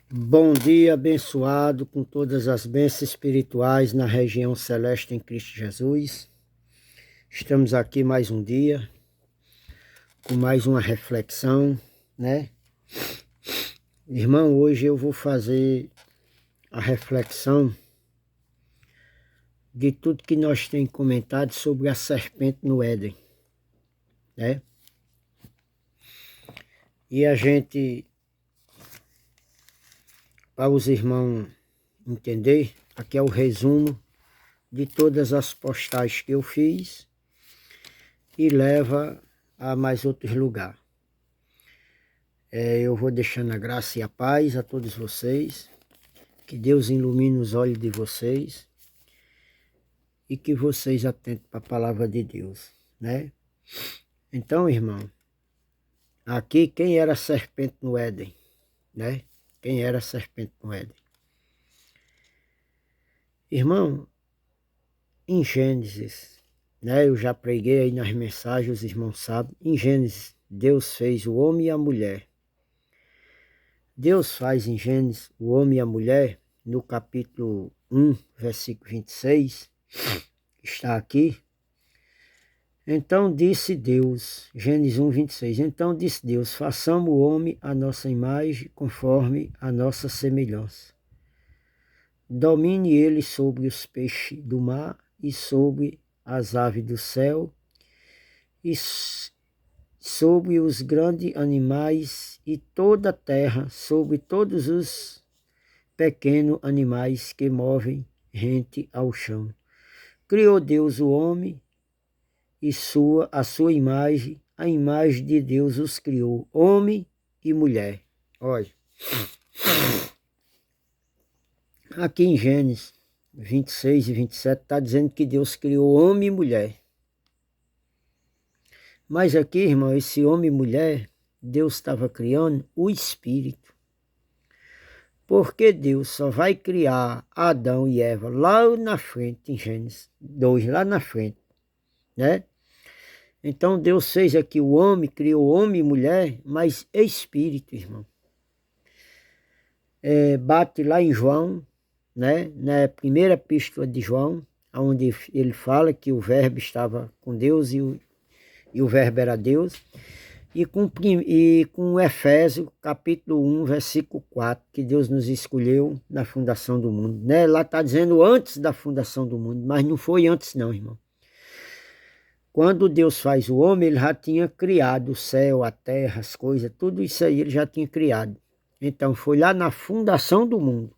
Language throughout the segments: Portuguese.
Bom dia, abençoado com todas as bênçãos espirituais na região celeste em Cristo Jesus. Estamos aqui mais um dia, com mais uma reflexão, né? Irmão, hoje eu vou fazer a reflexão de tudo que nós temos comentado sobre a serpente no Éden, né? E a gente, para os irmãos entender, aqui é o resumo de todas as postagens que eu fiz e leva a mais outros lugares. Eu vou deixando a graça e a paz a todos vocês, que Deus ilumine os olhos de vocês e que vocês atentem para a palavra de Deus, né? Então, irmão, aqui quem era a serpente no Éden, né? Quem era a serpente no Éden? Irmão, em Gênesis, né? Eu já preguei aí nas mensagens, os irmãos sabem, em Gênesis, Deus fez o homem e a mulher. Deus faz em Gênesis o homem e a mulher, no capítulo 1, versículo 26, está aqui. Então disse Deus, Gênesis 1, 26, então disse Deus, façamos o homem à nossa imagem, conforme a nossa semelhança. Domine ele sobre os peixes do mar e sobre as aves do céu e sobre os grandes animais e toda a terra, sobre todos os pequenos animais que movem rente ao chão. Criou Deus o homem e a sua imagem, a imagem de Deus os criou, homem e mulher. Olha, aqui em Gênesis 26 e 27 está dizendo que Deus criou homem e mulher. Mas aqui, irmão, esse homem e mulher, Deus estava criando o espírito. Porque Deus só vai criar Adão e Eva lá na frente, em Gênesis 2, lá na frente, né? Então Deus fez aqui o homem, criou homem e mulher, mas espírito, irmão. Bate lá em João, né? Na primeira epístola de João, onde ele fala que o verbo estava com Deus e o verbo era Deus. E com Efésios, capítulo 1, versículo 4, que Deus nos escolheu na fundação do mundo, né? Lá está dizendo antes da fundação do mundo, mas não foi antes não, irmão. Quando Deus faz o homem, ele já tinha criado o céu, a terra, as coisas, tudo isso aí ele já tinha criado. Então foi lá na fundação do mundo.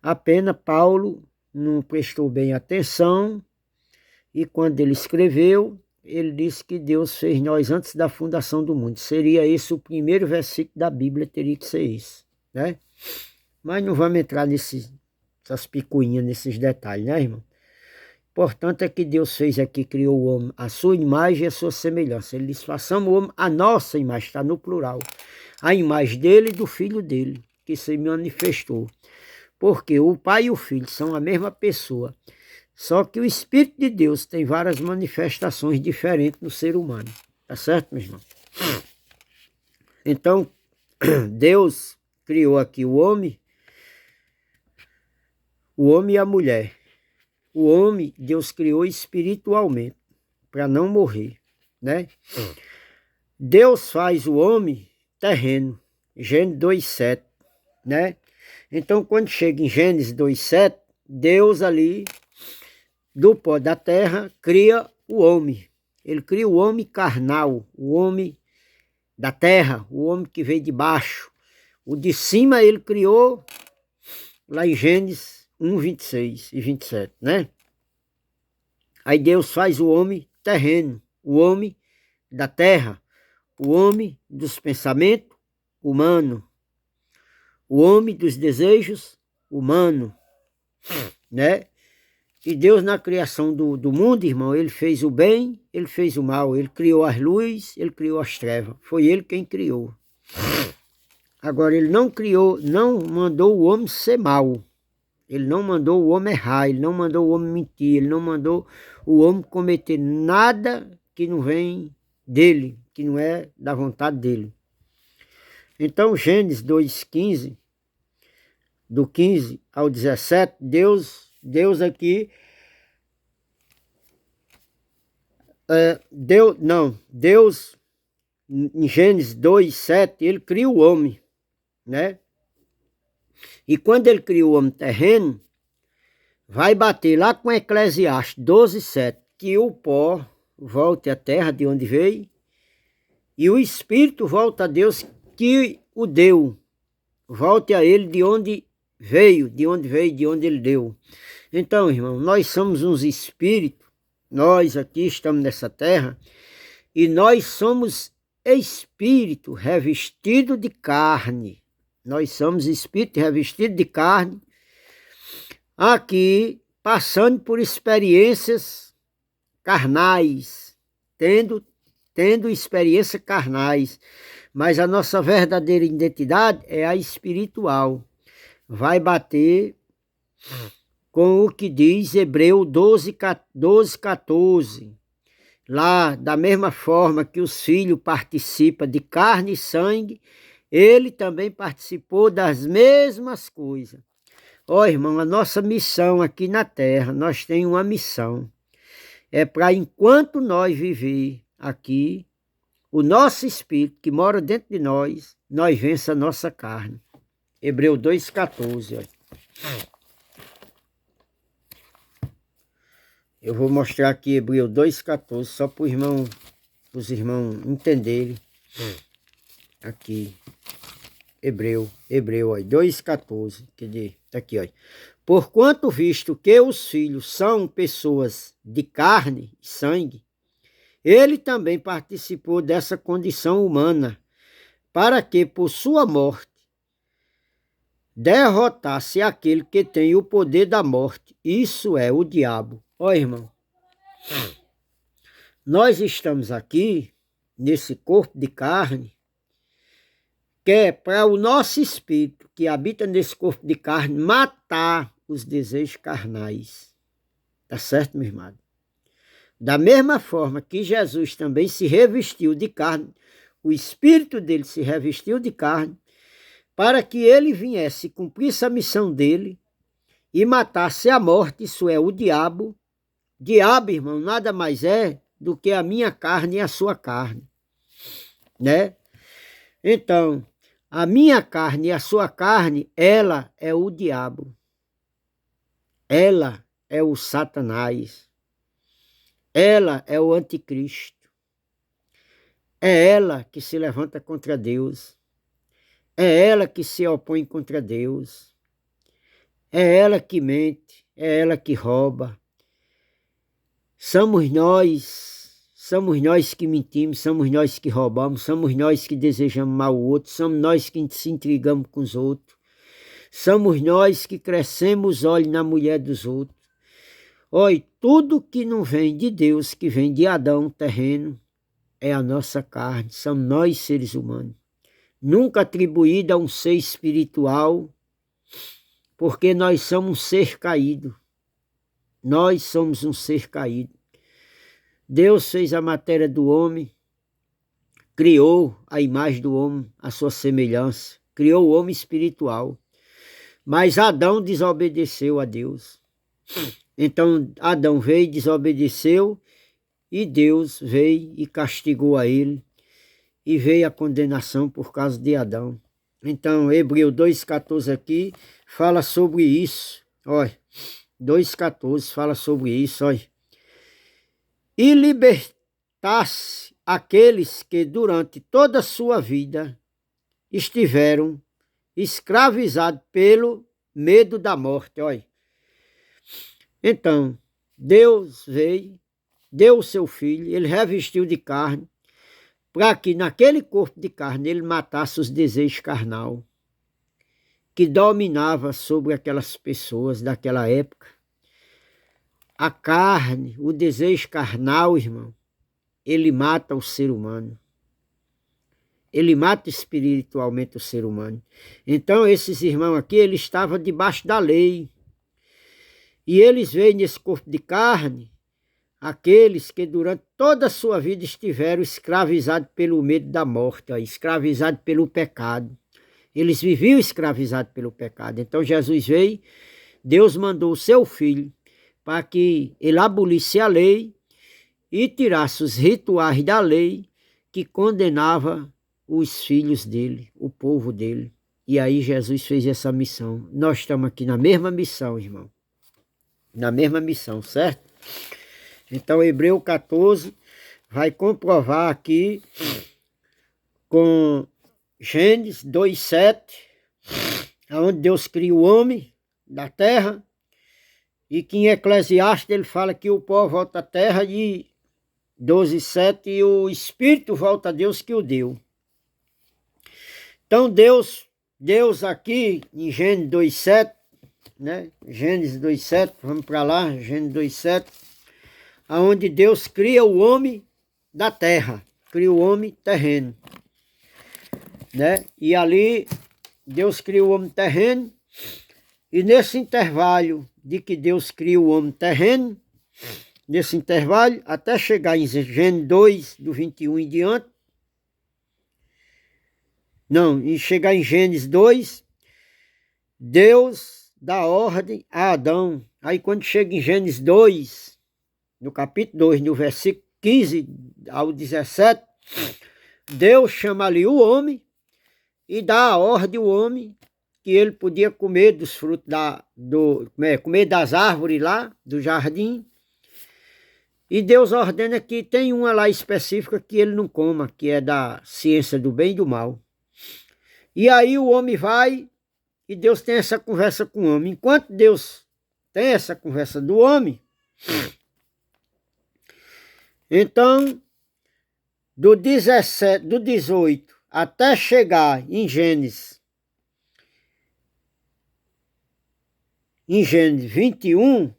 Apenas Paulo não prestou bem atenção e quando ele escreveu, ele disse que Deus fez nós antes da fundação do mundo. Seria esse o primeiro versículo da Bíblia, teria que ser isso, né? Mas não vamos entrar nessas picuinhas, nesses detalhes, né, irmão? Importante é que Deus fez aqui, criou o homem, a sua imagem e a sua semelhança. Ele disse, façamos o homem a nossa imagem, está no plural. A imagem dele e do filho dele, que se manifestou. Porque o pai e o filho são a mesma pessoa. Só que o Espírito de Deus tem várias manifestações diferentes no ser humano. Tá certo, meu irmão? Então, Deus criou aqui o homem e a mulher. O homem, Deus criou espiritualmente, para não morrer, né? Deus faz o homem terreno, Gênesis 2,7, né? Então, quando chega em Gênesis 2,7, Deus ali, do pó da terra, cria o homem. Ele cria o homem carnal, o homem da terra, o homem que veio de baixo. O de cima ele criou lá em Gênesis 1, 26 e 27, né? Aí Deus faz o homem terreno, o homem da terra, o homem dos pensamentos humano, o homem dos desejos humano, né? E Deus na criação do mundo, irmão, ele fez o bem, ele fez o mal, ele criou as luzes, ele criou as trevas, foi ele quem criou. Agora ele não criou, não mandou o homem ser mau, ele não mandou o homem errar, ele não mandou o homem mentir, ele não mandou o homem cometer nada que não vem dele, que não é da vontade dele. Então Gênesis 2,15 do 15 ao 17, Deus aqui, Deus, em Gênesis 2, 7, ele cria o homem, né? E quando ele cria o homem terreno, vai bater lá com Eclesiastes 12, 7, que o pó volte à terra de onde veio, e o espírito volta a Deus que o deu, volte a ele de onde veio, de onde ele deu. Então, irmão, nós somos uns espíritos, nós aqui estamos nessa terra, e nós somos espírito revestido de carne. Nós somos espírito revestido de carne, aqui passando por experiências carnais, tendo experiências carnais, mas a nossa verdadeira identidade é a espiritual. Vai bater com o que diz Hebreu 12, 14. Lá, da mesma forma que os filhos participam de carne e sangue, ele também participou das mesmas coisas. Ó, irmão, a nossa missão aqui na terra, nós temos uma missão. É para enquanto nós viver aqui, o nosso espírito que mora dentro de nós vença a nossa carne. Hebreu 2,14. Eu vou mostrar aqui Hebreu 2,14, só para os irmãos entenderem. Aqui, Hebreu, ó, 2,14, tá aqui, ó. Porquanto visto que os filhos são pessoas de carne e sangue, ele também participou dessa condição humana, para que por sua morte derrotasse aquele que tem o poder da morte, isso é, o diabo. Ó, irmão, nós estamos aqui, nesse corpo de carne, que é para o nosso espírito, que habita nesse corpo de carne, matar os desejos carnais. Tá certo, meu irmão? Da mesma forma que Jesus também se revestiu de carne, o espírito dele se revestiu de carne, para que ele viesse cumprir essa missão dele e matasse a morte, isso é, o diabo. Diabo, irmão, nada mais é do que a minha carne e a sua carne, né? Então, a minha carne e a sua carne, ela é o diabo. Ela é o Satanás. Ela é o anticristo. É ela que se levanta contra Deus. É ela que se opõe contra Deus. É ela que mente. É ela que rouba. Somos nós que mentimos, somos nós que roubamos, somos nós que desejamos mal ao outro, somos nós que se intrigamos com os outros, somos nós que crescemos os olhos na mulher dos outros. Olha, tudo que não vem de Deus, que vem de Adão terreno, é a nossa carne, somos nós seres humanos. Nunca atribuída a um ser espiritual, porque nós somos um ser caído. Nós somos um ser caído. Deus fez a matéria do homem, criou a imagem do homem, a sua semelhança, criou o homem espiritual. Mas Adão desobedeceu a Deus. Então Adão veio e desobedeceu, e Deus veio e castigou a ele, e veio a condenação por causa de Adão. Então Hebreu 2,14 aqui fala sobre isso. Olha, 2,14 fala sobre isso, olha. E libertasse aqueles que durante toda a sua vida estiveram escravizados pelo medo da morte, olha. Então, Deus veio, deu o seu filho, ele revestiu de carne, para que naquele corpo de carne ele matasse os desejos carnal, que dominava sobre aquelas pessoas daquela época. A carne, o desejo carnal, irmão, ele mata o ser humano. Ele mata espiritualmente o ser humano. Então, esses irmãos aqui, eles estavam debaixo da lei. E eles veem nesse corpo de carne aqueles que durante toda a sua vida estiveram escravizados pelo medo da morte, ó, escravizados pelo pecado. Eles viviam escravizados pelo pecado. Então Jesus veio, Deus mandou o seu filho para que ele abolisse a lei e tirasse os rituais da lei que condenava os filhos dele, o povo dele. E aí Jesus fez essa missão. Nós estamos aqui na mesma missão, irmão. Na mesma missão, certo? Então, Hebreu 14 vai comprovar aqui com Gênesis 2:7, onde Deus cria o homem da terra, e que em Eclesiastes ele fala que o pó volta à terra, e 12:7, e o Espírito volta a Deus que o deu. Então Deus aqui em Gênesis 2:7, né? Gênesis 2:7, vamos para lá, Gênesis 2:7, aonde Deus cria o homem da terra, cria o homem terreno, né? E ali Deus cria o homem terreno, e nesse intervalo de que Deus cria o homem terreno, nesse intervalo, até chegar em Gênesis 2, do 21 em diante, e chegar em Gênesis 2, Deus dá ordem a Adão. Aí quando chega em Gênesis 2, no capítulo 2, no versículo 15 ao 17, Deus chama ali o homem e dá a ordem ao homem que ele podia comer dos frutos comer das árvores lá do jardim. E Deus ordena que tem uma lá específica que ele não coma, que é da ciência do bem e do mal. E aí o homem vai e Deus tem essa conversa com o homem. Enquanto Deus tem essa conversa do homem, então do 18 até chegar em Gênesis 21,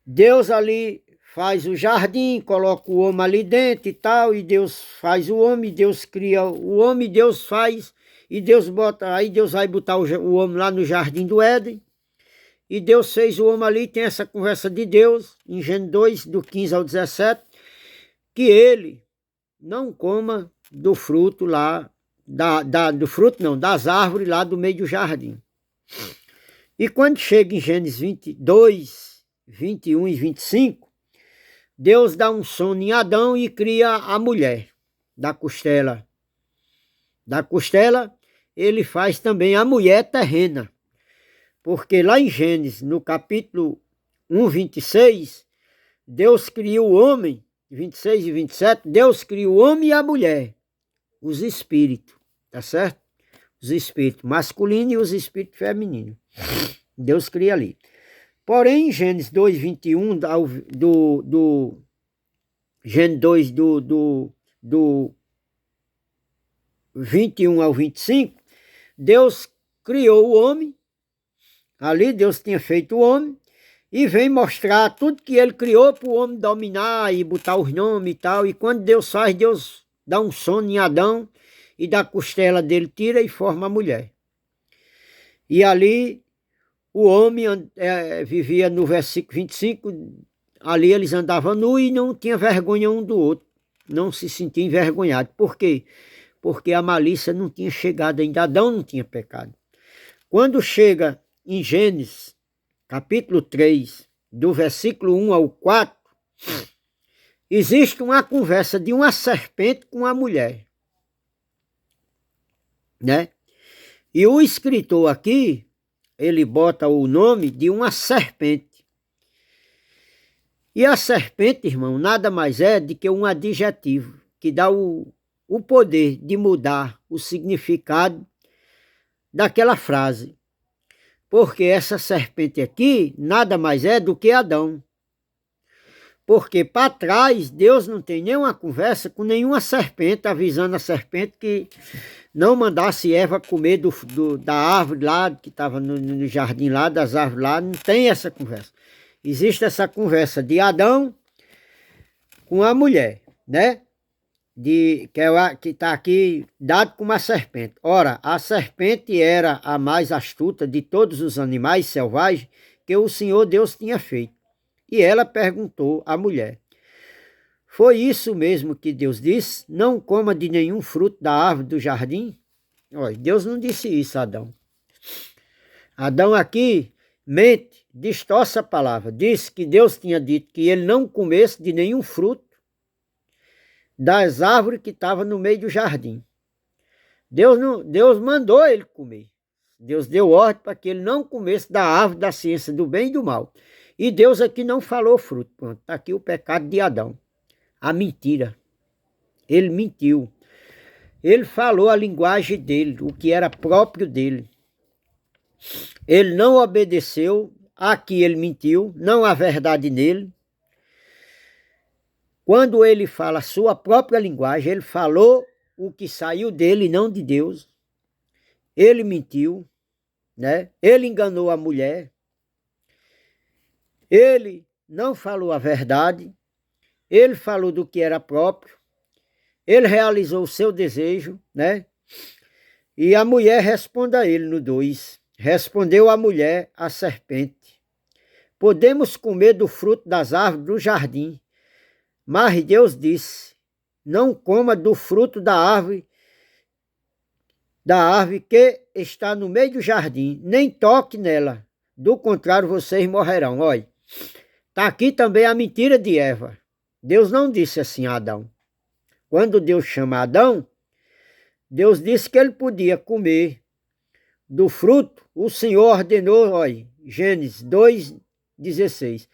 Deus ali faz o jardim, coloca o homem ali dentro e tal, e Deus faz o homem, Deus cria o homem, Deus faz, e Deus bota, aí Deus vai botar o homem lá no jardim do Éden, e Deus fez o homem ali, tem essa conversa de Deus, em Gênesis 2, do 15 ao 17, que ele não coma do fruto lá, das árvores lá do meio do jardim. E quando chega em Gênesis 22, 21 e 25, Deus dá um sono em Adão e cria a mulher da costela. Da costela, ele faz também a mulher terrena. Porque lá em Gênesis, no capítulo 1, 26, Deus cria o homem, 26 e 27, Deus cria o homem e a mulher, os espíritos, tá certo? Os espíritos masculinos e os espíritos femininos. Deus cria ali. Porém, em Gênesis 2, 21, Gênesis 2, do 21 ao 25, Deus criou o homem, ali Deus tinha feito o homem, e vem mostrar tudo que ele criou para o homem dominar e botar os nomes e tal, e quando Deus faz, Deus dá um sono em Adão, e da costela dele tira e forma a mulher. E ali o homem vivia no versículo 25, ali eles andavam nu e não tinha vergonha um do outro, não se sentia envergonhado. Por quê? Porque a malícia não tinha chegado ainda, Adão não tinha pecado. Quando chega em Gênesis, capítulo 3, do versículo 1 ao 4, existe uma conversa de uma serpente com a mulher, né? E o escritor aqui, ele bota o nome de uma serpente. E a serpente, irmão, nada mais é do que um adjetivo que dá o poder de mudar o significado daquela frase. Porque essa serpente aqui nada mais é do que Adão. Porque para trás Deus não tem nenhuma conversa com nenhuma serpente, avisando a serpente que não mandasse Eva comer da árvore lá, que estava no jardim lá, das árvores lá, não tem essa conversa. Existe essa conversa de Adão com a mulher, né? Que está aqui dado como a serpente. Ora, a serpente era a mais astuta de todos os animais selvagens que o Senhor Deus tinha feito. E ela perguntou à mulher: foi isso mesmo que Deus disse? Não coma de nenhum fruto da árvore do jardim? Olha, Deus não disse isso a Adão. Adão aqui mente, distorce a palavra. Disse que Deus tinha dito que ele não comesse de nenhum fruto das árvores que estavam no meio do jardim. Deus mandou ele comer. Deus deu ordem para que ele não comesse da árvore da ciência do bem e do mal. E Deus aqui não falou fruto. Pronto, está aqui o pecado de Adão. A mentira. Ele mentiu. Ele falou a linguagem dele, o que era próprio dele. Ele não obedeceu, aqui ele mentiu, não há verdade nele. Quando ele fala a sua própria linguagem, ele falou o que saiu dele, não de Deus. Ele mentiu, né? Ele enganou a mulher. Ele não falou a verdade. Ele falou do que era próprio. Ele realizou o seu desejo, né? E a mulher responde a ele no 2. Respondeu a mulher à serpente: podemos comer do fruto das árvores do jardim. Mas Deus disse: não coma do fruto da árvore que está no meio do jardim, nem toque nela, do contrário vocês morrerão. Olha, está aqui também a mentira de Eva. Deus não disse assim a Adão. Quando Deus chama Adão, Deus disse que ele podia comer do fruto. O Senhor ordenou, olha, Gênesis 2:16.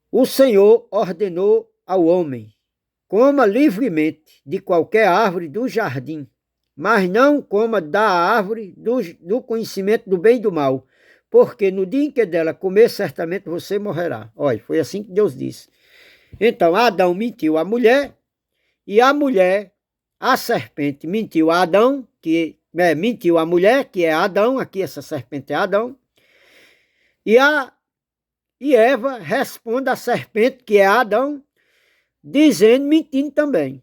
O Senhor ordenou ao homem: coma livremente de qualquer árvore do jardim, mas não coma da árvore do conhecimento do bem e do mal, porque no dia em que dela comer, certamente você morrerá. Olha, foi assim que Deus disse. Então Adão mentiu à mulher, e a mulher, a serpente, mentiu a Adão, mentiu a mulher, que é Adão, aqui essa serpente é Adão, e Eva responde à serpente, que é Adão, dizendo, mentindo também.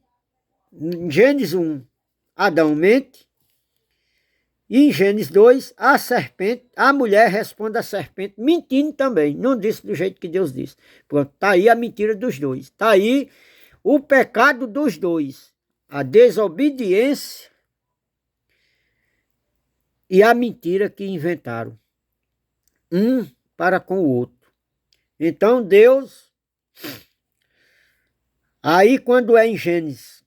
Em Gênesis 1, Adão mente, e em Gênesis 2, a mulher responde à serpente, mentindo também. Não disse do jeito que Deus disse. Pronto, está aí a mentira dos dois. Está aí o pecado dos dois. A desobediência e a mentira que inventaram. Um para com o outro. Então Deus, aí quando é em Gênesis,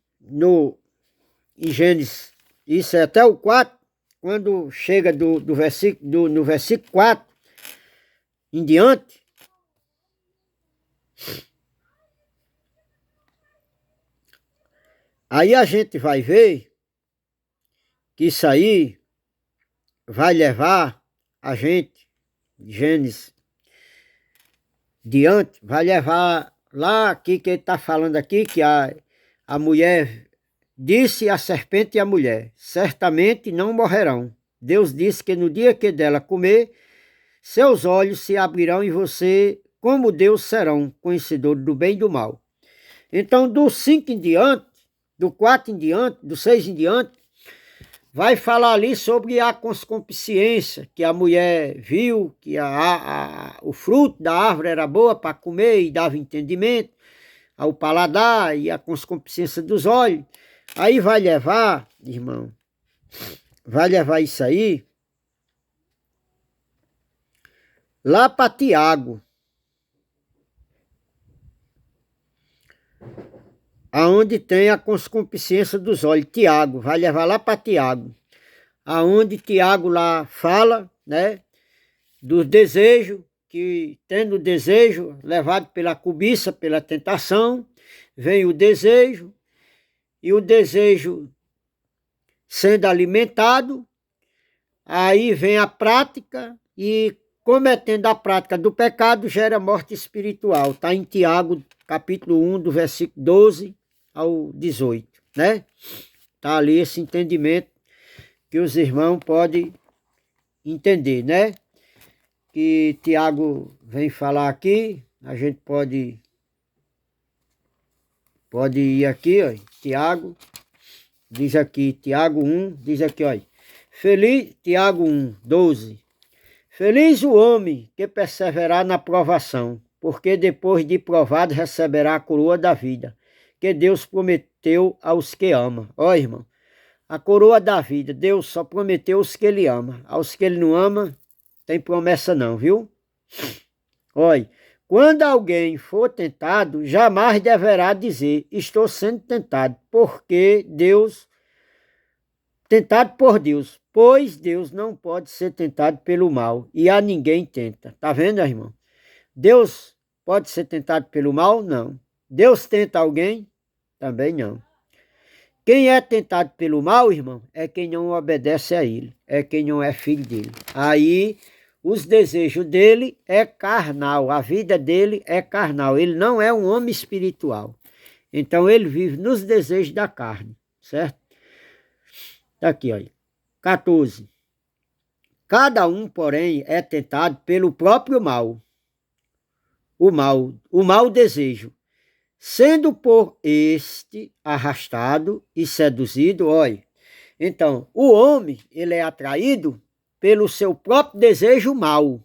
isso é até o 4, quando chega no versículo 4 em diante, aí a gente vai ver que isso aí vai levar a gente, Gênesis diante, vai levar lá aqui que ele está falando aqui, que a mulher disse a serpente e a mulher: certamente não morrerão. Deus disse que no dia que dela comer, seus olhos se abrirão e você, como Deus, serão conhecedores do bem e do mal. Então, do 5 em diante, do 4 em diante, do 6 em diante, vai falar ali sobre a consciência, que a mulher viu que o fruto da árvore era boa para comer e dava entendimento ao paladar e a consciência dos olhos. Aí vai levar, irmão, vai levar isso aí lá para Tiago, aonde tem a consciência dos olhos. Tiago, vai levar lá para Tiago, aonde Tiago lá fala, né, dos desejos, que tendo o desejo levado pela cobiça, pela tentação, vem o desejo, e o desejo sendo alimentado, aí vem a prática, e cometendo a prática do pecado gera morte espiritual. Está em Tiago, capítulo 1, do versículo 12 ao 18, né? Está ali esse entendimento que os irmãos podem entender, né? Que Tiago vem falar aqui, a gente pode ir aqui, ó, Tiago, diz aqui, Tiago 1, diz aqui, ó, Tiago 1, 12, feliz o homem que perseverar na provação, porque depois de provado receberá a coroa da vida, que Deus prometeu aos que amam. Ó, irmão, a coroa da vida. Deus só prometeu os que ele ama. Aos que ele não ama, tem promessa não, viu? Olha, quando alguém for tentado, jamais deverá dizer, estou sendo tentado, porque Deus, tentado por Deus, pois Deus não pode ser tentado pelo mal, e a ninguém tenta. Tá vendo, irmão? Deus pode ser tentado pelo mal? Não. Deus tenta alguém? Também não. Quem é tentado pelo mal, irmão, é quem não obedece a ele, é quem não é filho dele. Aí os desejos dele é carnal, a vida dele é carnal, ele não é um homem espiritual. Então ele vive nos desejos da carne, certo? Tá aqui, olha. 14. Cada um, porém, é tentado pelo próprio mal. O mau desejo, sendo por este arrastado e seduzido, olha. Então, o homem, ele é atraído pelo seu próprio desejo mau,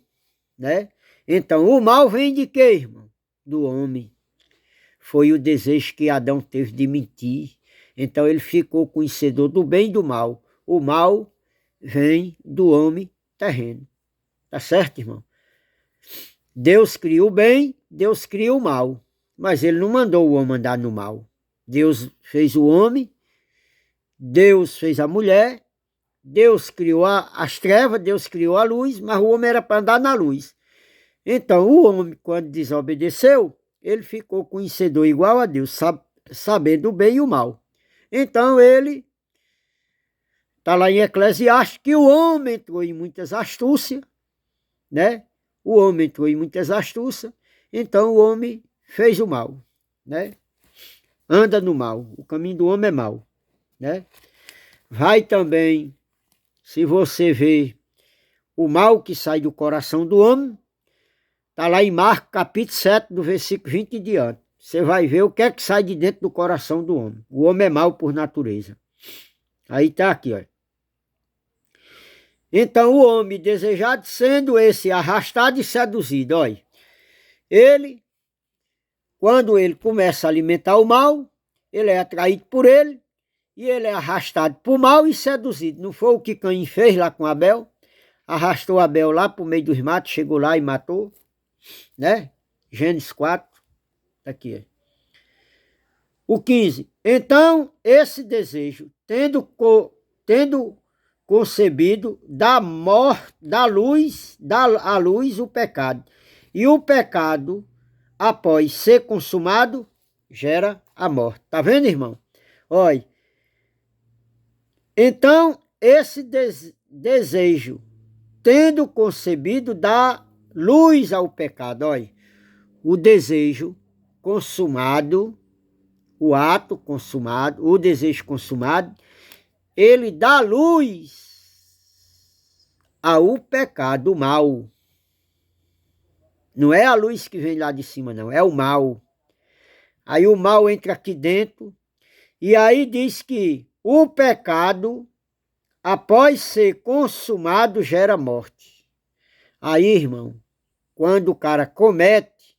né? Então, o mal vem de quê, irmão? Do homem. Foi o desejo que Adão teve de mentir. Então, ele ficou conhecedor do bem e do mal. O mal vem do homem terreno. Tá certo, irmão? Deus cria o bem, Deus cria o mal. Mas ele não mandou o homem andar no mal. Deus fez o homem, Deus fez a mulher, Deus criou as trevas, Deus criou a luz, mas o homem era para andar na luz. Então, o homem, quando desobedeceu, ele ficou conhecedor igual a Deus, sabendo o bem e o mal. Então, ele, está lá em Eclesiastes, que o homem entrou em muitas astúcias, né? O homem entrou em muitas astúcias, então o homem fez o mal, né? Anda no mal, o caminho do homem é mal, né? Vai também, se você vê o mal que sai do coração do homem, está lá em Marcos capítulo 7, do versículo 20 em diante. Você vai ver o que é que sai de dentro do coração do homem. O homem é mau por natureza. Aí está aqui, olha. Então o homem desejado, sendo esse arrastado e seduzido, olha. Ele, quando ele começa a alimentar o mal, ele é atraído por ele, e ele é arrastado por mal e seduzido. Não foi o que Caim fez lá com Abel? Arrastou Abel lá por meio dos matos, chegou lá e matou, né? Gênesis 4, tá aqui. O 15. Então, esse desejo, tendo concebido, dá à luz o pecado. E o pecado, após ser consumado, gera a morte. Tá vendo, irmão? Olha. Então, esse desejo, tendo concebido, dá luz ao pecado. Olha, o desejo consumado, o ato consumado, o desejo consumado, ele dá luz ao pecado, o mal. Não é a luz que vem lá de cima, não, é o mal. Aí o mal entra aqui dentro, e aí diz que o pecado, após ser consumado, gera morte. Aí, irmão, quando o cara comete,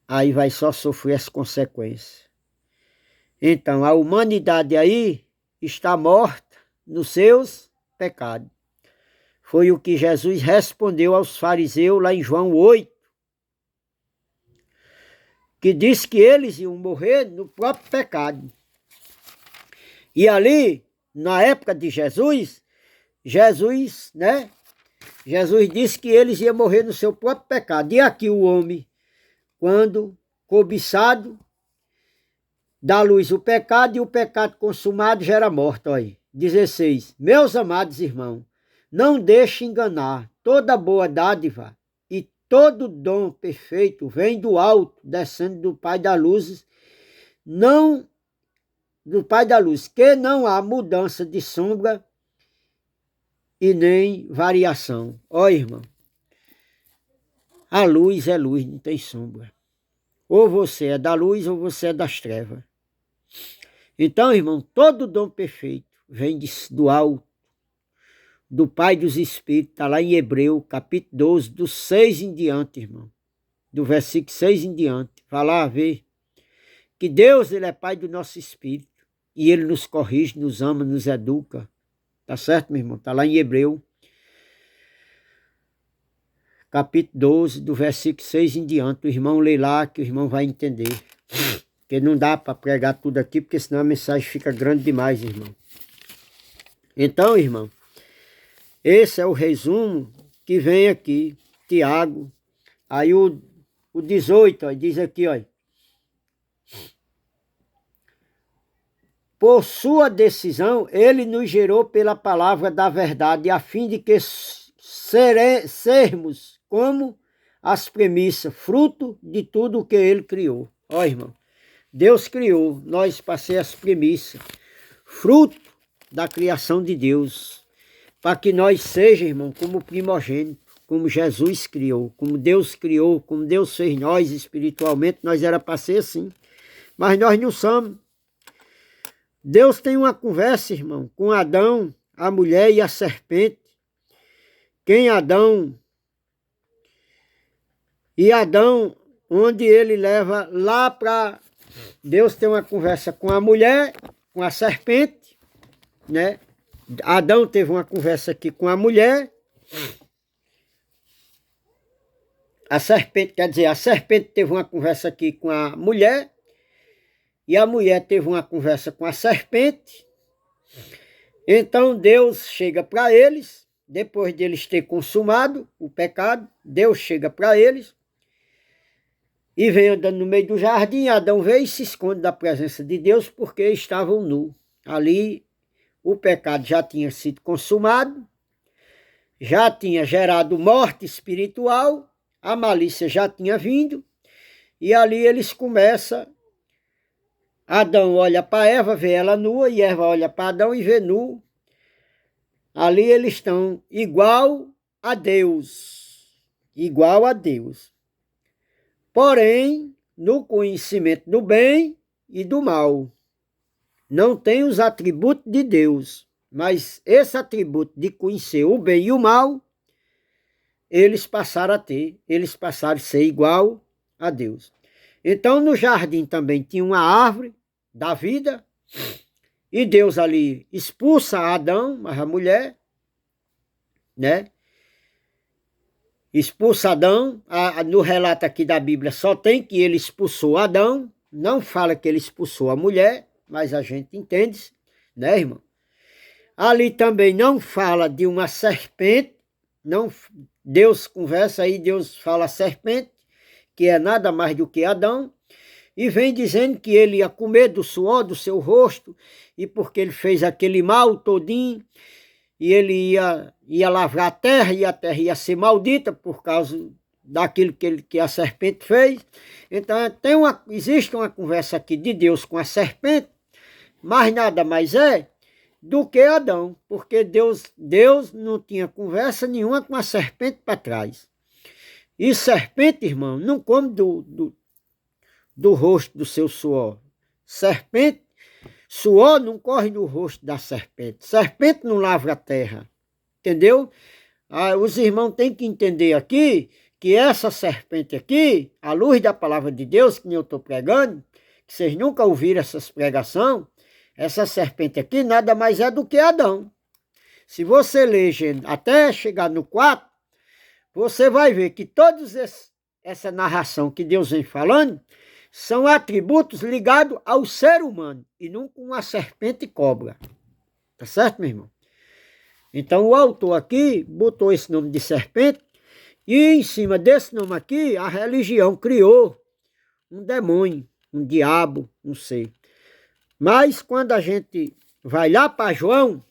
aí vai só sofrer as consequências. Então, a humanidade aí está morta nos seus pecados. Foi o que Jesus respondeu aos fariseus lá em João 8, que disse que eles iam morrer no próprio pecado. E ali, na época de Jesus, né? Jesus disse que eles iam morrer no seu próprio pecado. E aqui o homem, quando cobiçado, dá luz o pecado, e o pecado consumado gera morte. Olha. 16. Meus amados irmãos, não deixe enganar, toda boa dádiva e todo dom perfeito vem do alto, descendo do Pai da luz, que não há mudança de sombra e nem variação. Ó, irmão, a luz é luz, não tem sombra. Ou você é da luz ou você é das trevas. Então, irmão, todo dom perfeito vem do alto, do Pai dos Espíritos, está lá em Hebreu, capítulo 12, do 6 em diante, irmão. Do versículo 6 em diante. Vai lá ver que Deus, ele é Pai do nosso Espírito. e ele nos corrige, nos ama, nos educa. Tá certo, meu irmão? Tá lá em Hebreu, capítulo 12, do versículo 6 em diante. O irmão lê lá que o irmão vai entender. Porque não dá para pregar tudo aqui, porque senão a mensagem fica grande demais, irmão. Então, irmão, esse é o resumo que vem aqui, Tiago. Aí o 18, ó, diz aqui, ó. Por sua decisão, ele nos gerou pela palavra da verdade, a fim de que sermos como as premissas, fruto de tudo o que ele criou. Ó, irmão, Deus criou, nós para ser as premissas, fruto da criação de Deus, para que nós seja, irmão, como primogênito, como Jesus criou, como Deus criou, como Deus fez nós espiritualmente, nós era para ser assim, mas nós não somos. Deus tem uma conversa, irmão, com Adão, a mulher e a serpente. Quem Adão e Adão, onde ele leva lá para... Deus tem uma conversa com a mulher, com a serpente, né? Adão teve uma conversa aqui com a mulher. A serpente, quer dizer, a serpente teve uma conversa aqui com a mulher. E a mulher teve uma conversa com a serpente. Então Deus chega para eles, depois de eles terem consumado o pecado, Deus chega para eles e vem andando no meio do jardim. Adão veio e se esconde da presença de Deus porque estavam nus. Ali o pecado já tinha sido consumado, já tinha gerado morte espiritual, a malícia já tinha vindo, e ali eles começam. Adão olha para Eva, vê ela nua, e Eva olha para Adão e vê nu. Ali eles estão igual a Deus. Igual a Deus. Porém, no conhecimento do bem e do mal. Não tem os atributos de Deus, mas esse atributo de conhecer o bem e o mal, eles passaram a ter, eles passaram a ser igual a Deus. Então no jardim também tinha uma árvore da vida, e Deus ali expulsa Adão, mas a mulher, né? Expulsa Adão, no relato aqui da Bíblia só tem que ele expulsou Adão, não fala que ele expulsou a mulher, mas a gente entende, né, irmão? Ali também não fala de uma serpente, não, Deus conversa aí, Deus fala serpente, que é nada mais do que Adão, e vem dizendo que ele ia comer do suor do seu rosto, e porque ele fez aquele mal todinho, e ele ia lavrar a terra ia ser maldita por causa daquilo que a serpente fez. Então existe uma conversa aqui de Deus com a serpente, mas nada mais é do que Adão, porque Deus não tinha conversa nenhuma com a serpente para trás. E serpente, irmão, não come do rosto do seu suor. Serpente, suor não corre no rosto da serpente. Serpente não lavra a terra. Entendeu? Os irmãos têm que entender aqui que essa serpente aqui, à luz da palavra de Deus, que eu estou pregando, que vocês nunca ouviram essas pregações, essa serpente aqui nada mais é do que Adão. Se você ler até chegar no 4, você vai ver que todos essa narração que Deus vem falando são atributos ligados ao ser humano e não com a serpente e cobra. Tá certo, meu irmão? Então o autor aqui botou esse nome de serpente e em cima desse nome aqui a religião criou um demônio, um diabo, não sei. Mas quando a gente vai lá para João,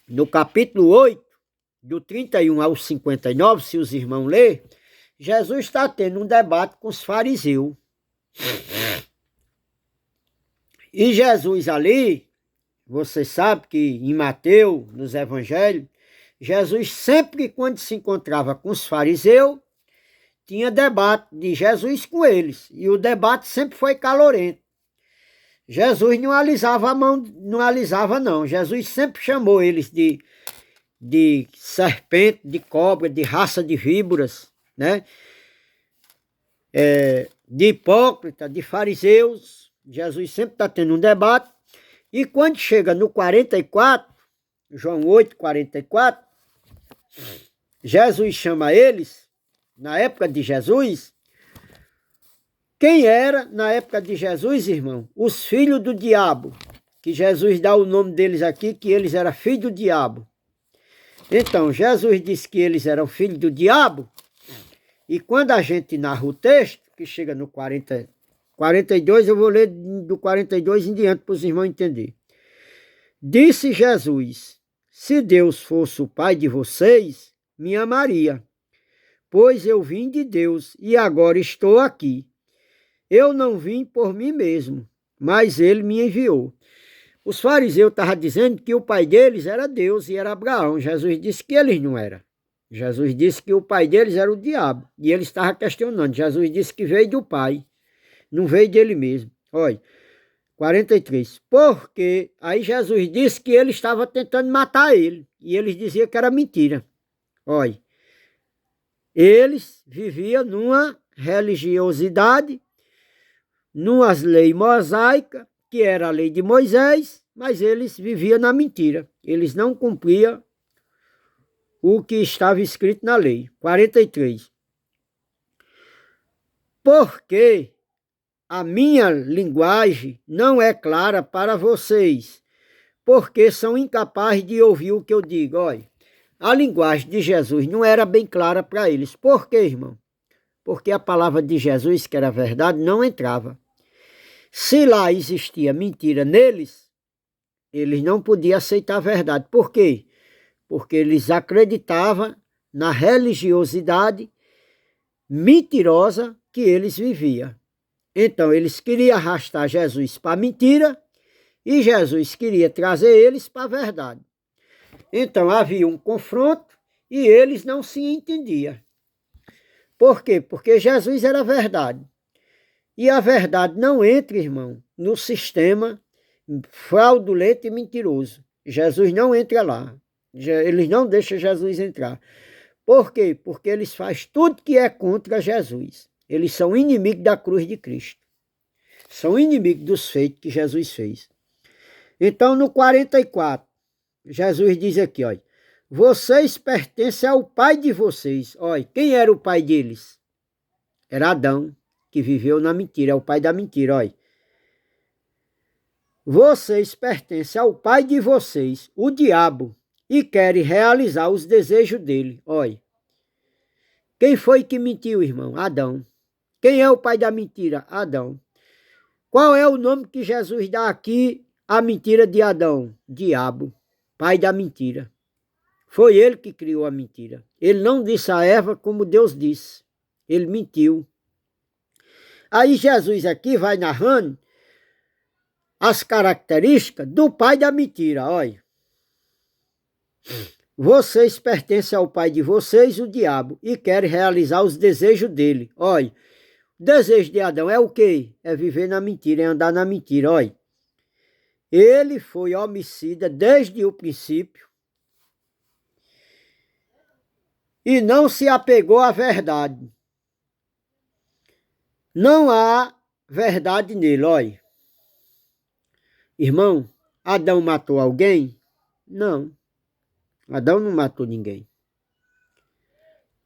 no capítulo 8, do 31 ao 59, se os irmãos lerem, Jesus está tendo um debate com os fariseus. E Jesus ali, você sabe que em Mateus, nos evangelhos, Jesus sempre quando se encontrava com os fariseus, tinha debate de Jesus com eles. E o debate sempre foi calorento. Jesus não alisava a mão, não alisava não. Jesus sempre chamou eles de serpente, de cobra, de raça de víboras, né? De hipócrita, de fariseus. Jesus sempre está tendo um debate. E quando chega no 44, João 8, 44, Jesus chama eles, na época de Jesus, quem era, na época de Jesus, irmão? Os filhos do diabo, que Jesus dá o nome deles aqui, que eles eram filhos do diabo. Então, Jesus disse que eles eram filhos do diabo, e quando a gente narra o texto, que chega no 42, eu vou ler do 42 em diante para os irmãos entenderem. Disse Jesus, se Deus fosse o Pai de vocês, me amaria, pois eu vim de Deus e agora estou aqui. Eu não vim por mim mesmo, mas ele me enviou. Os fariseus estavam dizendo que o pai deles era Deus e era Abraão. Jesus disse que eles não eram. Jesus disse que o pai deles era o diabo. E ele estava questionando. Jesus disse que veio do pai, não veio dele mesmo. Olha, 43. Porque aí Jesus disse que ele estava tentando matar ele. E eles diziam que era mentira. Olha, eles viviam numa religiosidade, numas leis mosaicas, que era a lei de Moisés, mas eles viviam na mentira. Eles não cumpriam o que estava escrito na lei. 43. Porque a minha linguagem não é clara para vocês, porque são incapazes de ouvir o que eu digo. Olha, a linguagem de Jesus não era bem clara para eles. Por quê, irmão? Porque a palavra de Jesus, que era verdade, não entrava. Se lá existia mentira neles, eles não podiam aceitar a verdade. Por quê? Porque eles acreditavam na religiosidade mentirosa que eles viviam. Então, eles queriam arrastar Jesus para a mentira e Jesus queria trazer eles para a verdade. Então, havia um confronto e eles não se entendiam. Por quê? Porque Jesus era a verdade. E a verdade não entra, irmão, no sistema fraudulento e mentiroso. Jesus não entra lá. Eles não deixam Jesus entrar. Por quê? Porque eles fazem tudo que é contra Jesus. Eles são inimigos da cruz de Cristo. São inimigos dos feitos que Jesus fez. Então, no 44, Jesus diz aqui, olha, vocês pertencem ao pai de vocês. Olha, quem era o pai deles? Era Adão, que viveu na mentira, é o pai da mentira, olha. Vocês pertencem ao pai de vocês, o diabo, e querem realizar os desejos dele. Olha, quem foi que mentiu, irmão? Adão. Quem é o pai da mentira? Adão. Qual é o nome que Jesus dá aqui à mentira de Adão? Diabo, pai da mentira. Foi ele que criou a mentira. Ele não disse a Eva como Deus disse. Ele mentiu. Aí Jesus aqui vai narrando as características do pai da mentira, olha. Vocês pertencem ao pai de vocês, o diabo, e querem realizar os desejos dele. Olha, o desejo de Adão é o quê? É viver na mentira, é andar na mentira, olha. Ele foi homicida desde o princípio e não se apegou à verdade. Não há verdade nele, olha. Irmão, Adão matou alguém? Não. Adão não matou ninguém.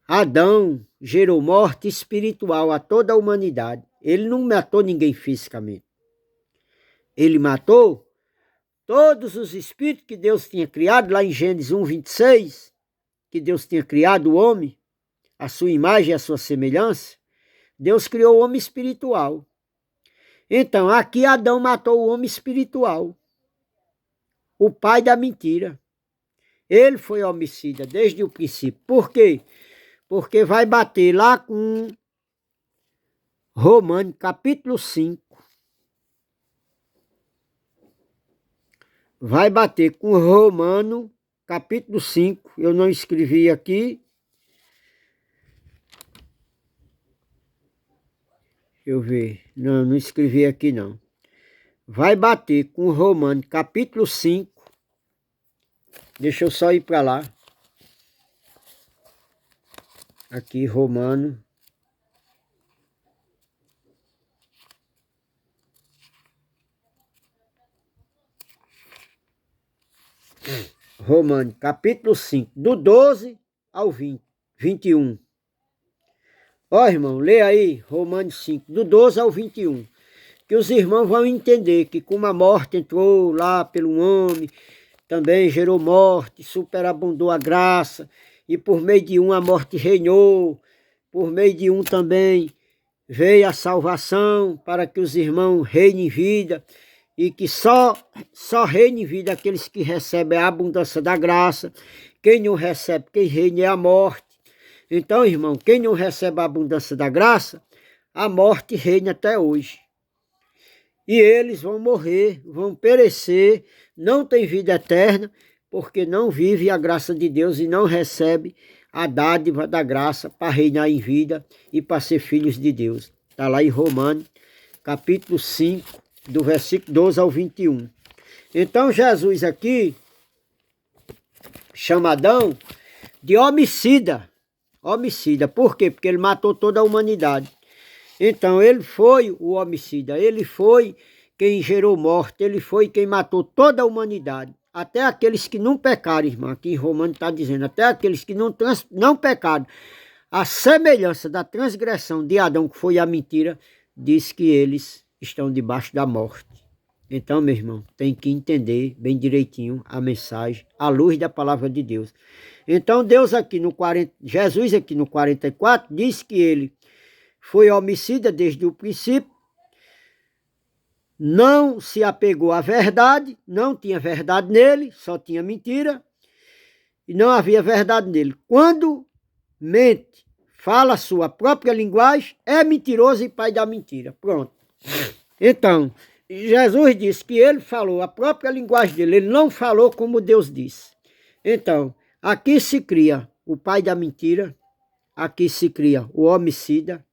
Adão gerou morte espiritual a toda a humanidade. Ele não matou ninguém fisicamente. Ele matou todos os espíritos que Deus tinha criado, lá em Gênesis 1, 26, que Deus tinha criado o homem, a sua imagem e a sua semelhança. Deus criou o homem espiritual. Então, aqui Adão matou o homem espiritual, o pai da mentira. Ele foi homicida desde o princípio. Por quê? Porque vai bater lá com Romanos capítulo 5. Vai bater com Romanos capítulo 5. Eu não escrevi aqui. Deixa eu ver. Não, não escrevi aqui não. Vai bater com Romanos capítulo 5. Deixa eu só ir para lá. Aqui, Romano. Romanos, capítulo 5, do 12 ao 21. Ó, irmão, lê aí Romanos 5, do 12 ao 21. Que os irmãos vão entender que como a morte entrou lá pelo homem, também gerou morte, superabundou a graça, e por meio de um a morte reinou, por meio de um também veio a salvação, para que os irmãos reinem em vida, e que só reine em vida aqueles que recebem a abundância da graça. Quem não recebe, quem reina é a morte. Então, irmão, quem não recebe a abundância da graça, a morte reina até hoje. E eles vão morrer, vão perecer, não tem vida eterna, porque não vive a graça de Deus e não recebe a dádiva da graça para reinar em vida e para ser filhos de Deus. Está lá em Romanos, capítulo 5, do versículo 12 ao 21. Então Jesus aqui, chamadão de homicida. Homicida, por quê? Porque ele matou toda a humanidade. Então ele foi o homicida, ele foi quem gerou morte, ele foi quem matou toda a humanidade. Até aqueles que não pecaram, irmão, aqui em Romanos está dizendo, até aqueles que não pecaram. A semelhança da transgressão de Adão, que foi a mentira, diz que eles estão debaixo da morte. Então, meu irmão, tem que entender bem direitinho a mensagem, à luz da palavra de Deus. Então, Jesus aqui no 44 diz que ele foi homicida desde o princípio, não se apegou à verdade, não tinha verdade nele, só tinha mentira, e não havia verdade nele. Quando mente, fala a sua própria linguagem, é mentiroso e pai da mentira. Pronto. Então, Jesus disse que ele falou a própria linguagem dele, ele não falou como Deus disse. Então, aqui se cria o pai da mentira, aqui se cria o homicida,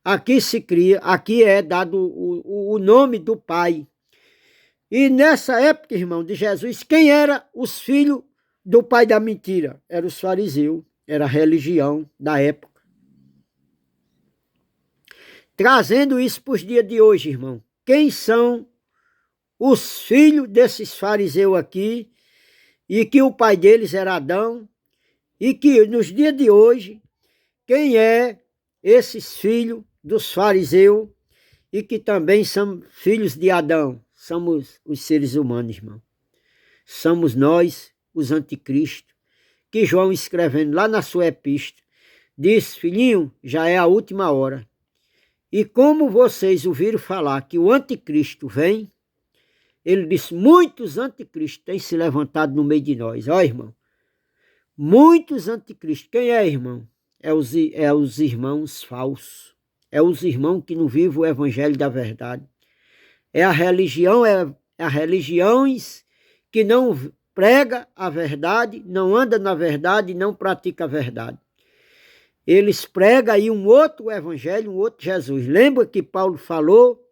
aqui se cria, aqui é dado o nome do pai. E nessa época, irmão, de Jesus, quem eram os filhos do pai da mentira? Eram os fariseus, era a religião da época. Trazendo isso para os dias de hoje, irmão. Quem são os filhos desses fariseus aqui, e que o pai deles era Adão, e que nos dias de hoje, quem é esses filhos dos fariseus, e que também são filhos de Adão? Somos os seres humanos, irmão. Somos nós, os anticristos, que João, escrevendo lá na sua epístola, diz: filhinho, já é a última hora. E como vocês ouviram falar que o anticristo vem, ele disse, muitos anticristos têm se levantado no meio de nós. Ó, irmão, muitos anticristos. Quem é, irmão? É os irmãos falsos. É os irmãos que não vivem o evangelho da verdade. É a religiões que não prega a verdade, não anda na verdade, não pratica a verdade. Eles pregam aí um outro evangelho, um outro Jesus. Lembra que Paulo falou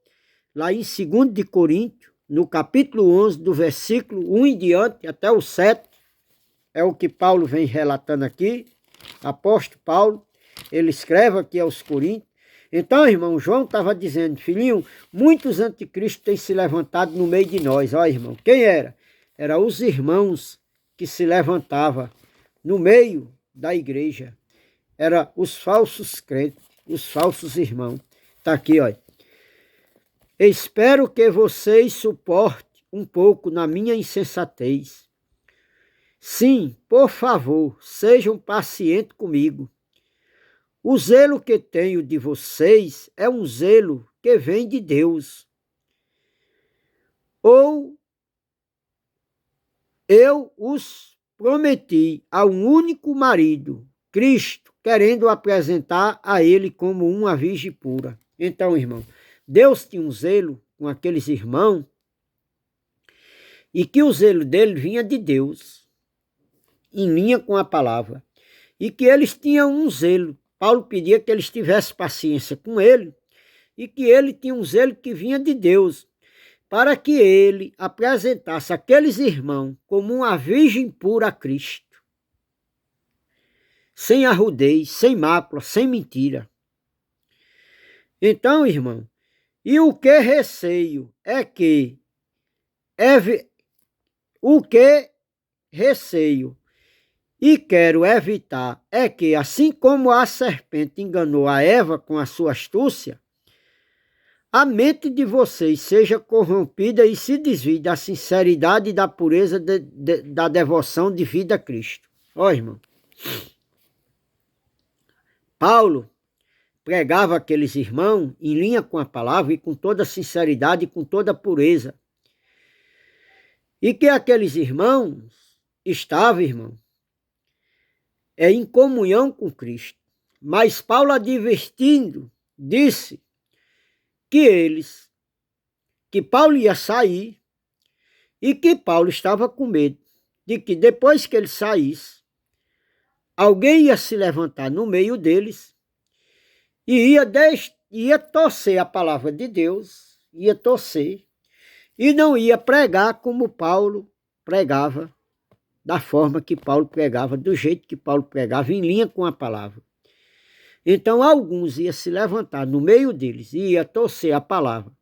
lá em 2 de Coríntios, no capítulo 11, do versículo 1 em diante, até o 7, é o que Paulo vem relatando aqui, apóstolo Paulo, ele escreve aqui aos Coríntios. Então, irmão, João estava dizendo, filhinho, muitos anticristos têm se levantado no meio de nós. Ó, irmão, quem era? Era os irmãos que se levantavam no meio da igreja. Era os falsos crentes, os falsos irmãos. Está aqui, olha. Espero que vocês suportem um pouco na minha insensatez. Sim, por favor, sejam pacientes comigo. O zelo que tenho de vocês é um zelo que vem de Deus. Ou eu os prometi a um único marido, Cristo, querendo apresentar a ele como uma virgem pura. Então, irmão, Deus tinha um zelo com aqueles irmãos, e que o zelo dele vinha de Deus, em linha com a palavra, e que eles tinham um zelo. Paulo pedia que eles tivessem paciência com ele, e que ele tinha um zelo que vinha de Deus, para que ele apresentasse aqueles irmãos como uma virgem pura a Cristo, sem arrudez, sem mácula, sem mentira. Então, irmão, e o que receio é que receio e quero evitar é que, assim como a serpente enganou a Eva com a sua astúcia, a mente de vocês seja corrompida e se desvie da sinceridade e da pureza da devoção de vida a Cristo. Ó, irmão, Paulo pregava aqueles irmãos em linha com a palavra e com toda sinceridade e com toda pureza. E que aqueles irmãos estavam, irmão, em comunhão com Cristo. Mas Paulo, advertindo, disse que Paulo ia sair e que Paulo estava com medo de que depois que ele saísse, alguém ia se levantar no meio deles e ia torcer a palavra de Deus, ia torcer, e não ia pregar como Paulo pregava, da forma que Paulo pregava, do jeito que Paulo pregava, em linha com a palavra. Então alguns iam se levantar no meio deles e ia torcer a palavra,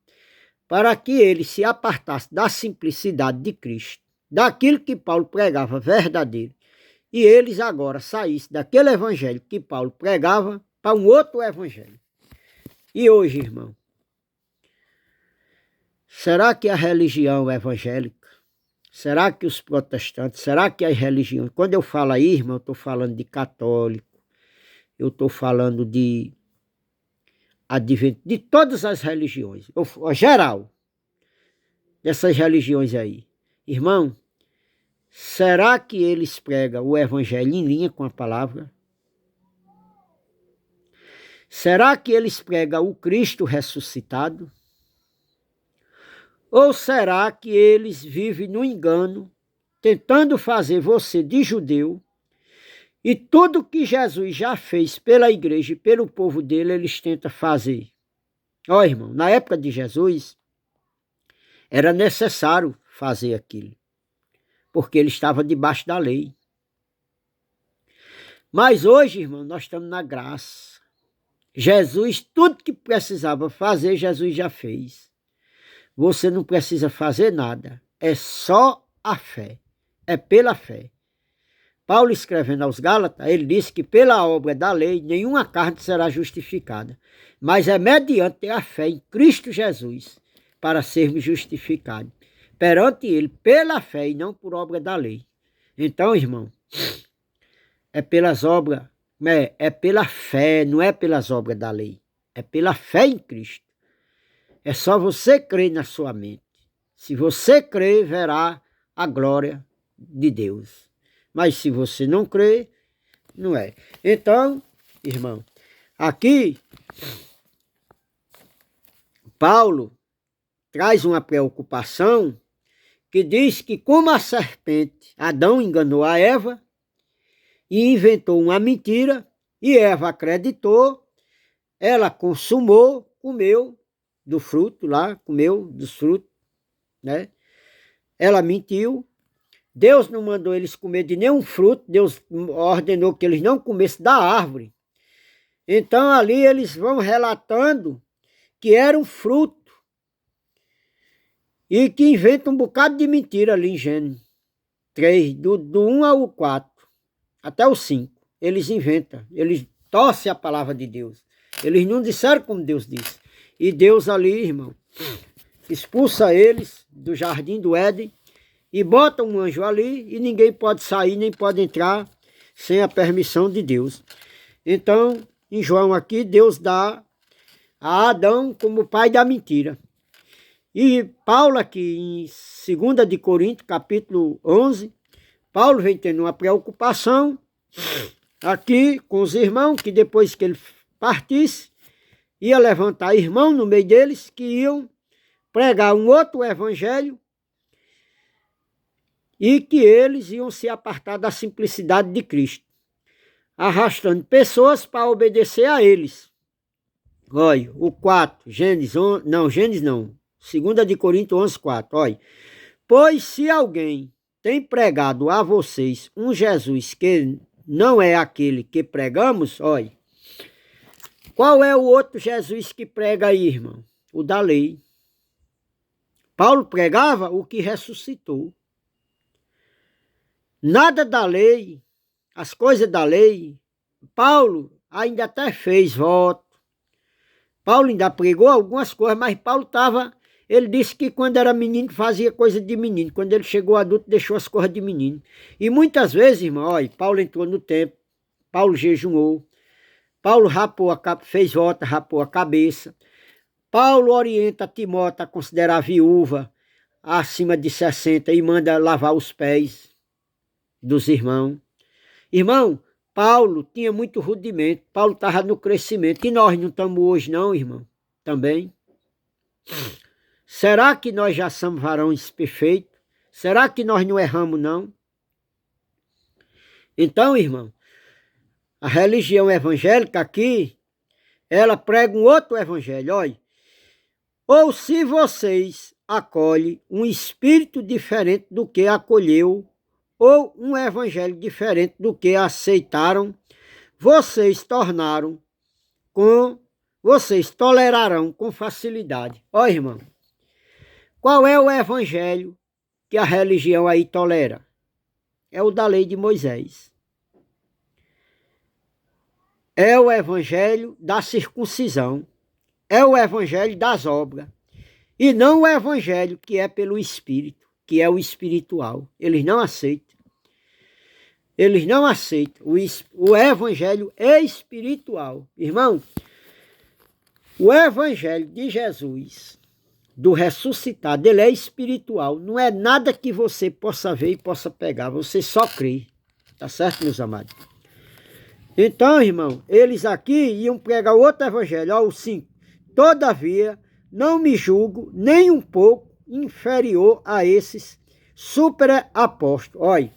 para que eles se apartassem da simplicidade de Cristo, daquilo que Paulo pregava verdadeiro, e eles agora saíssem daquele evangelho que Paulo pregava para um outro evangelho. E hoje, irmão, será que a religião evangélica, será que os protestantes, será que as religiões, quando eu falo aí, irmão, eu estou falando de católico, eu estou falando de advento, de todas as religiões, geral, dessas religiões aí. Irmão, será que eles pregam o evangelho em linha com a palavra? Será que eles pregam o Cristo ressuscitado? Ou será que eles vivem no engano, tentando fazer você de judeu, e tudo que Jesus já fez pela igreja e pelo povo dele, eles tentam fazer? Ó, irmão, na época de Jesus, era necessário fazer aquilo, porque ele estava debaixo da lei. Mas hoje, irmão, nós estamos na graça. Jesus, tudo que precisava fazer, Jesus já fez. Você não precisa fazer nada, é só a fé, é pela fé. Paulo, escrevendo aos Gálatas, ele disse que pela obra da lei nenhuma carne será justificada, mas é mediante a fé em Cristo Jesus para sermos justificados perante ele pela fé e não por obra da lei. Então, irmão, é pelas obras, é pela fé, não é pelas obras da lei, é pela fé em Cristo. É só você crer na sua mente. Se você crer, verá a glória de Deus. Mas se você não crer, não é. Então, irmão, aqui Paulo traz uma preocupação que diz que como a serpente, Adão enganou a Eva e inventou uma mentira, e Eva acreditou, ela consumou, comeu do fruto lá, comeu dos frutos, né? Ela mentiu, Deus não mandou eles comer de nenhum fruto, Deus ordenou que eles não comessem da árvore. Então ali eles vão relatando que era um fruto e que inventam um bocado de mentira ali em Gênesis 3, do 1 ao 4, até o 5. Eles inventam, eles torcem a palavra de Deus. Eles não disseram como Deus disse. E Deus ali, irmão, expulsa eles do jardim do Éden e bota um anjo ali e ninguém pode sair nem pode entrar sem a permissão de Deus. Então, em João aqui, Deus dá a Adão como pai da mentira. E Paulo aqui em 2 de Coríntios, capítulo 11, Paulo vem tendo uma preocupação aqui com os irmãos, que depois que ele partisse, ia levantar irmão no meio deles que iam pregar um outro evangelho e que eles iam se apartar da simplicidade de Cristo, arrastando pessoas para obedecer a eles. Olha, o 4, Gênesis 2 de Coríntios 11, 4, olha. Pois se alguém tem pregado a vocês um Jesus que não é aquele que pregamos, olha, qual é o outro Jesus que prega aí, irmão? O da lei. Paulo pregava o que ressuscitou. nada da lei, as coisas da lei. Paulo ainda até fez voto. Paulo ainda pregou algumas coisas, mas Paulo estava... Ele disse que quando era menino fazia coisa de menino. Quando ele chegou adulto deixou as coisas de menino. E muitas vezes, irmão, olha, Paulo entrou no templo, Paulo jejuou, Paulo fez voto, rapou a cabeça. Paulo orienta Timóteo a considerar a viúva acima de 60 e manda lavar os pés dos irmãos. Irmão, Paulo tinha muito rudimento. Paulo estava no crescimento. E nós não estamos hoje não, irmão? Também. Será que nós já somos varões perfeitos? Será que nós não erramos, não? Então, irmão, a religião evangélica aqui, ela prega um outro evangelho, olha. Ou se vocês acolhem um espírito diferente do que acolheu, ou um evangelho diferente do que aceitaram, vocês tolerarão com facilidade. Ó, irmão, qual é o evangelho que a religião aí tolera? É o da lei de Moisés. É o evangelho da circuncisão. É o evangelho das obras. E não o evangelho que é pelo Espírito, que é o espiritual. Eles não aceitam. Eles não aceitam o evangelho espiritual. Irmão, o evangelho de Jesus, do ressuscitado, ele é espiritual. Não é nada que você possa ver e possa pegar. Você só crê. Tá certo, meus amados? Então, irmão, eles aqui iam pregar outro evangelho. Ó, o 5. Todavia, não me julgo nem um pouco inferior a esses super apóstolos. Olha,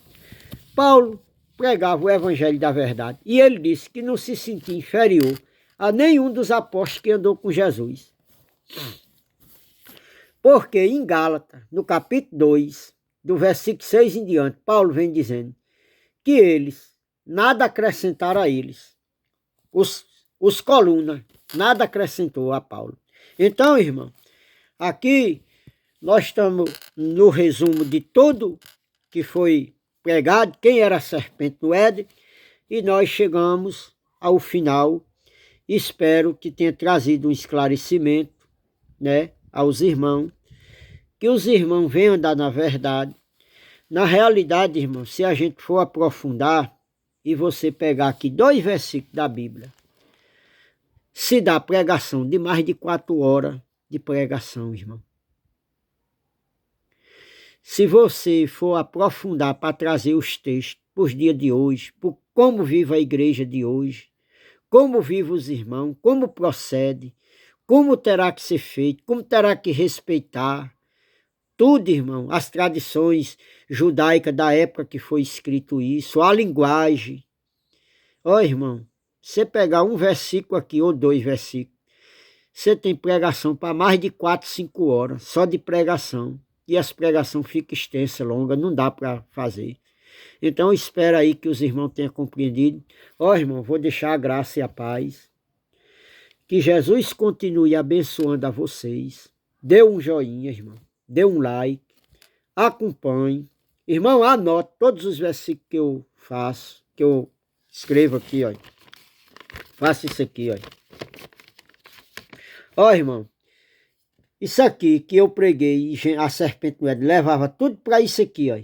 Paulo pregava o evangelho da verdade. E ele disse que não se sentia inferior a nenhum dos apóstolos que andou com Jesus. Porque em Gálatas, no capítulo 2, do versículo 6 em diante, Paulo vem dizendo que eles nada acrescentaram a eles. Os colunas, nada acrescentou a Paulo. Então, irmão, aqui nós estamos no resumo de tudo que foi pregado, quem era a serpente no Éden, e nós chegamos ao final. Espero que tenha trazido um esclarecimento, né, aos irmãos, que os irmãos venham andar na verdade. Na realidade, irmão, se a gente for aprofundar e você pegar aqui 2 versículos da Bíblia, se dá pregação de mais de 4 horas de pregação, irmão. Se você for aprofundar para trazer os textos para os dias de hoje, por como vive a igreja de hoje, como vivem os irmãos, como procede, como terá que ser feito, como terá que respeitar, tudo, irmão, as tradições judaicas da época que foi escrito isso, a linguagem. Ó, irmão, você pegar um versículo aqui ou 2 versículos, você tem pregação para mais de 4, 5 horas, só de pregação. E as pregações ficam extensas, longas, não dá para fazer. Então, espero aí que os irmãos tenham compreendido. Ó, irmão, vou deixar a graça e a paz. Que Jesus continue abençoando a vocês. Dê um joinha, irmão. Dê um like. Acompanhe. Irmão, anote todos os versículos que eu faço, que eu escrevo aqui, ó. Faça isso aqui, ó. Ó, irmão. Isso aqui que eu preguei, a serpente no Éden, levava tudo para isso aqui, ó.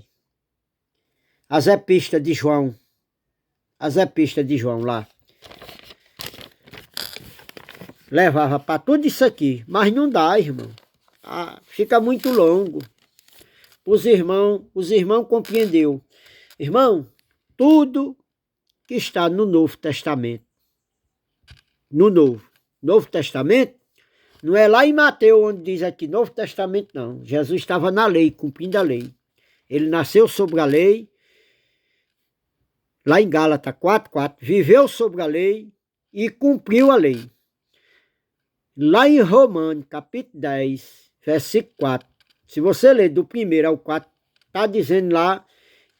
As epístolas de João. As epístolas de João lá. Levava para tudo isso aqui. Mas não dá, irmão. Fica muito longo. Os irmãos compreenderam. Irmão, tudo que está no Novo Testamento. No Novo Testamento, não é lá em Mateus onde diz aqui Novo Testamento, não. Jesus estava na lei, cumprindo a lei. Ele nasceu sobre a lei. Lá em Gálatas 4:4, viveu sobre a lei e cumpriu a lei. Lá em Romanos, capítulo 10, versículo 4, se você ler do 1 ao 4, está dizendo lá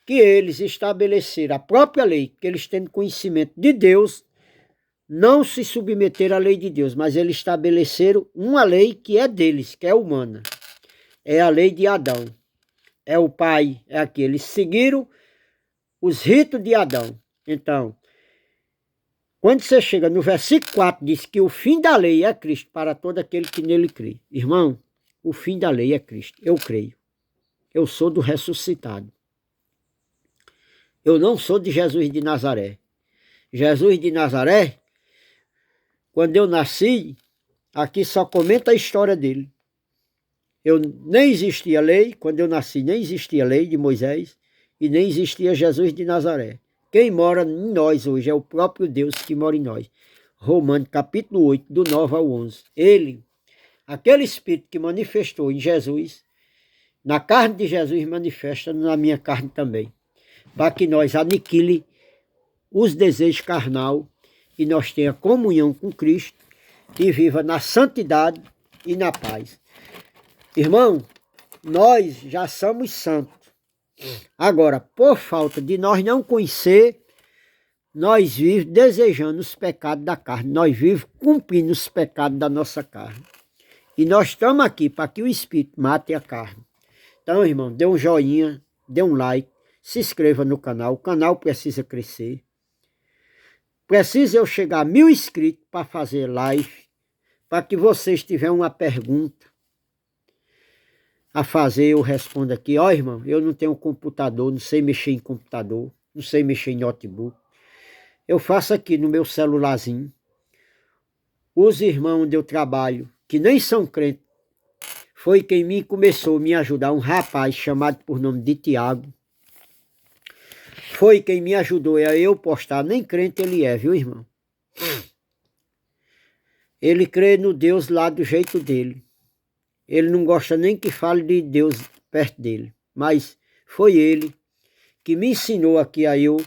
que eles estabeleceram a própria lei, que eles tendo conhecimento de Deus, não se submeteram à lei de Deus, mas eles estabeleceram uma lei que é deles, que é humana. É a lei de Adão. É o pai, é aqui. Eles seguiram os ritos de Adão. Então, quando você chega no versículo 4, diz que o fim da lei é Cristo para todo aquele que nele crê. Irmão, o fim da lei é Cristo. Eu creio. Eu sou do ressuscitado. Eu não sou de Jesus de Nazaré. Jesus de Nazaré, quando eu nasci, aqui só comenta a história dele. Nem existia lei, quando eu nasci nem existia lei de Moisés e nem existia Jesus de Nazaré. Quem mora em nós hoje é o próprio Deus que mora em nós. Romanos capítulo 8, do 9 ao 11. Ele, aquele Espírito que manifestou em Jesus, na carne de Jesus manifesta na minha carne também, para que nós aniquile os desejos carnal e nós tenha comunhão com Cristo e viva na santidade e na paz. Irmão, nós já somos santos. Agora, por falta de nós não conhecer, nós vivemos desejando os pecados da carne. Nós vivemos cumprindo os pecados da nossa carne. E nós estamos aqui para que o Espírito mate a carne. Então, irmão, dê um joinha, dê um like, se inscreva no canal. O canal precisa crescer. Precisa eu chegar a 1000 inscritos para fazer live, para que vocês tiverem uma pergunta a fazer, eu respondo aqui. Ó, irmão, eu não tenho computador, não sei mexer em computador, não sei mexer em notebook. Eu faço aqui no meu celularzinho. Os irmãos onde eu trabalho, que nem são crentes, foi quem começou a me ajudar, um rapaz chamado por nome de Tiago. Foi quem me ajudou a eu postar, nem crente ele é, viu, irmão? Ele crê no Deus lá do jeito dele. Ele não gosta nem que fale de Deus perto dele. Mas foi ele que me ensinou aqui a eu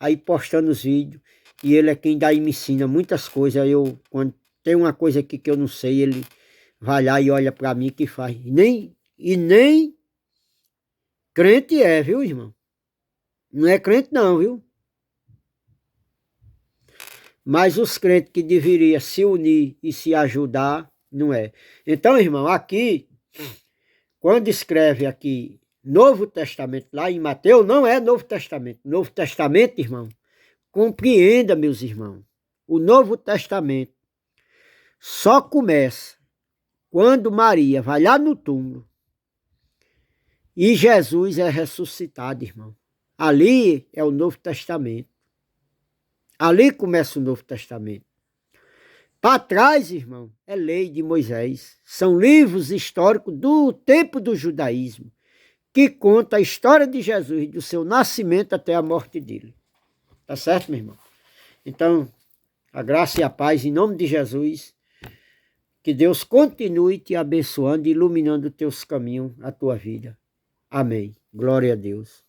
ir postando os vídeos. E ele é quem daí me ensina muitas coisas. Quando tem uma coisa aqui que eu não sei, ele vai lá e olha para mim que faz. E nem crente é, viu, irmão? Não é crente não, viu? Mas os crentes que deveriam se unir e se ajudar, não é. Então, irmão, aqui, quando escreve aqui Novo Testamento, lá em Mateus, não é Novo Testamento. Novo Testamento, irmão, compreenda, meus irmãos, o Novo Testamento só começa quando Maria vai lá no túmulo e Jesus é ressuscitado, irmão. Ali é o Novo Testamento. Ali começa o Novo Testamento. Para trás, irmão, é lei de Moisés. São livros históricos do tempo do judaísmo, que conta a história de Jesus, do seu nascimento até a morte dele. Tá certo, meu irmão? Então, a graça e a paz em nome de Jesus. Que Deus continue te abençoando e iluminando os teus caminhos, a tua vida. Amém. Glória a Deus.